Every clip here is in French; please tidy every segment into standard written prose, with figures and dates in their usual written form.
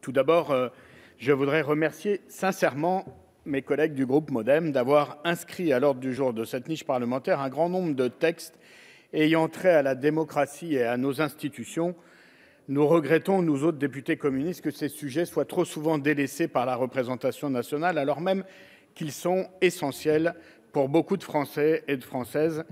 Tout d'abord, je voudrais remercier sincèrement mes collègues du groupe MoDem d'avoir inscrit à l'ordre du jour de cette niche parlementaire un grand nombre de textes ayant trait à la démocratie et à nos institutions. Nous regrettons, nous autres députés communistes, que ces sujets soient trop souvent délaissés par la représentation nationale, alors même qu'ils sont essentiels pour beaucoup de Français et de Françaises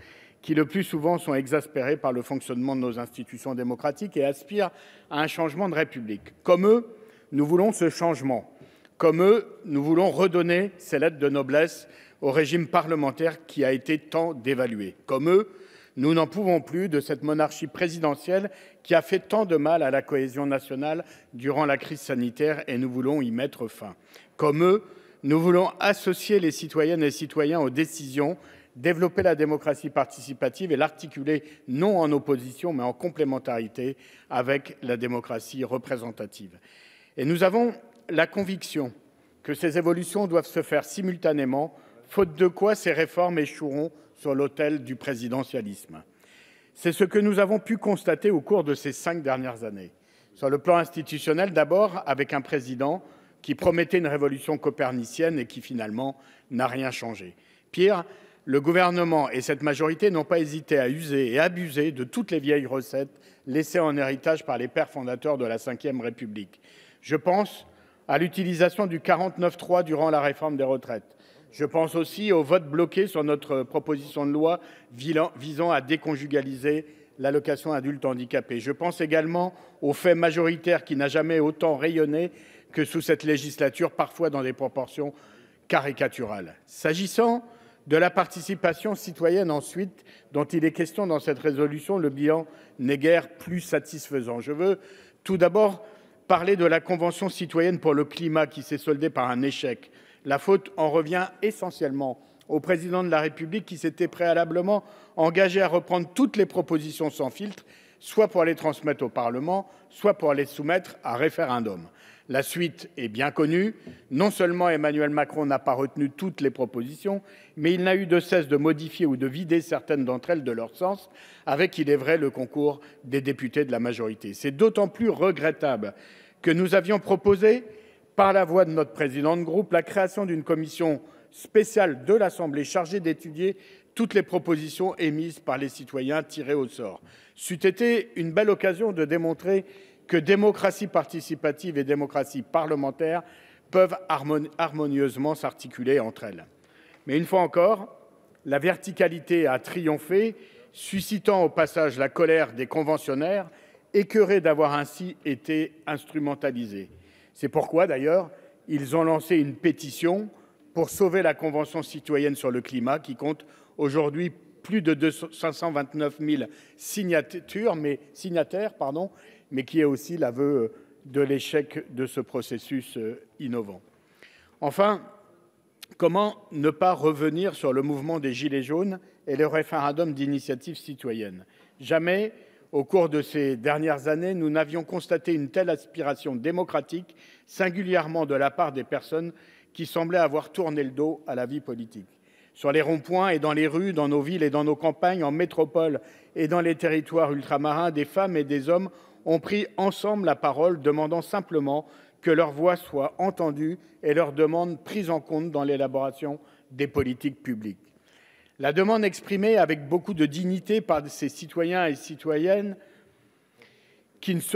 qui, le plus souvent, sont exaspérés par le fonctionnement de nos institutions démocratiques et aspirent à un changement de République. Comme eux, nous voulons ce changement. Comme eux, nous voulons redonner ces lettres de noblesse au régime parlementaire qui a été tant dévalué. Comme eux, nous n'en pouvons plus de cette monarchie présidentielle qui a fait tant de mal à la cohésion nationale durant la crise sanitaire et nous voulons y mettre fin. Comme eux, nous voulons associer les citoyennes et citoyens aux décisions, développer la démocratie participative et l'articuler non en opposition mais en complémentarité avec la démocratie représentative. Et nous avons la conviction que ces évolutions doivent se faire simultanément, faute de quoi ces réformes échoueront sur l'autel du présidentialisme. C'est ce que nous avons pu constater au cours de ces 5 dernières années. Sur le plan institutionnel, d'abord, avec un président qui promettait une révolution copernicienne et qui, finalement, n'a rien changé. Pire, le gouvernement et cette majorité n'ont pas hésité à user et abuser de toutes les vieilles recettes laissées en héritage par les pères fondateurs de la Ve République. Je pense à l'utilisation du 49.3 durant la réforme des retraites. Je pense aussi au vote bloqué sur notre proposition de loi visant à déconjugaliser l'allocation adulte handicapé. Je pense également au fait majoritaire qui n'a jamais autant rayonné que sous cette législature, parfois dans des proportions caricaturales. S'agissant de la participation citoyenne ensuite, dont il est question dans cette résolution, le bilan n'est guère plus satisfaisant. Je veux tout d'abord parler de la Convention citoyenne pour le climat qui s'est soldée par un échec. La faute en revient essentiellement au président de la République qui s'était préalablement engagé à reprendre toutes les propositions sans filtre, soit pour les transmettre au Parlement, soit pour les soumettre à référendum. La suite est bien connue. Non seulement Emmanuel Macron n'a pas retenu toutes les propositions, mais il n'a eu de cesse de modifier ou de vider certaines d'entre elles de leur sens, avec, il est vrai, le concours des députés de la majorité. C'est d'autant plus regrettable que nous avions proposé, par la voix de notre président de groupe, la création d'une commission spéciale de l'Assemblée chargée d'étudier toutes les propositions émises par les citoyens tirés au sort. C'eût été une belle occasion de démontrer que démocratie participative et démocratie parlementaire peuvent harmonieusement s'articuler entre elles. Mais une fois encore, la verticalité a triomphé, suscitant au passage la colère des conventionnaires, écœurés d'avoir ainsi été instrumentalisés. C'est pourquoi, d'ailleurs, ils ont lancé une pétition pour sauver la Convention citoyenne sur le climat, qui compte aujourd'hui plus de 529 000 signataires, mais qui est aussi l'aveu de l'échec de ce processus innovant. Enfin, comment ne pas revenir sur le mouvement des Gilets jaunes et le référendum d'initiative citoyenne ? Jamais, au cours de ces dernières années, nous n'avions constaté une telle aspiration démocratique, singulièrement de la part des personnes qui semblaient avoir tourné le dos à la vie politique. Sur les ronds-points et dans les rues, dans nos villes et dans nos campagnes, en métropole et dans les territoires ultramarins, des femmes et des hommes ont pris ensemble la parole, demandant simplement que leur voix soit entendue et leurs demandes prises en compte dans l'élaboration des politiques publiques. La demande exprimée avec beaucoup de dignité par ces citoyens et citoyennes,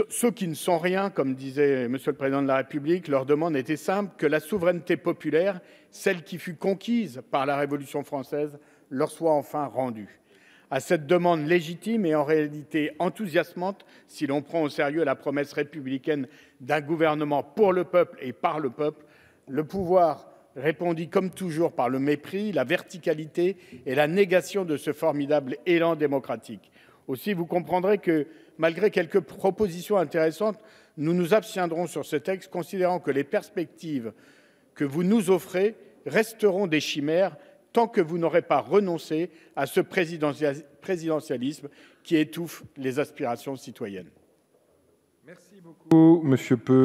ceux qui ne sont rien, comme disait Monsieur le Président de la République, leur demande était simple, que la souveraineté populaire, celle qui fut conquise par la Révolution française, leur soit enfin rendue. À cette demande légitime et en réalité enthousiasmante, si l'on prend au sérieux la promesse républicaine d'un gouvernement pour le peuple et par le peuple, le pouvoir répondit comme toujours par le mépris, la verticalité et la négation de ce formidable élan démocratique. Aussi, vous comprendrez que, malgré quelques propositions intéressantes, nous nous abstiendrons sur ce texte, considérant que les perspectives que vous nous offrez resteront des chimères tant que vous n'aurez pas renoncé à ce présidentialisme qui étouffe les aspirations citoyennes. Merci beaucoup, Monsieur Peu.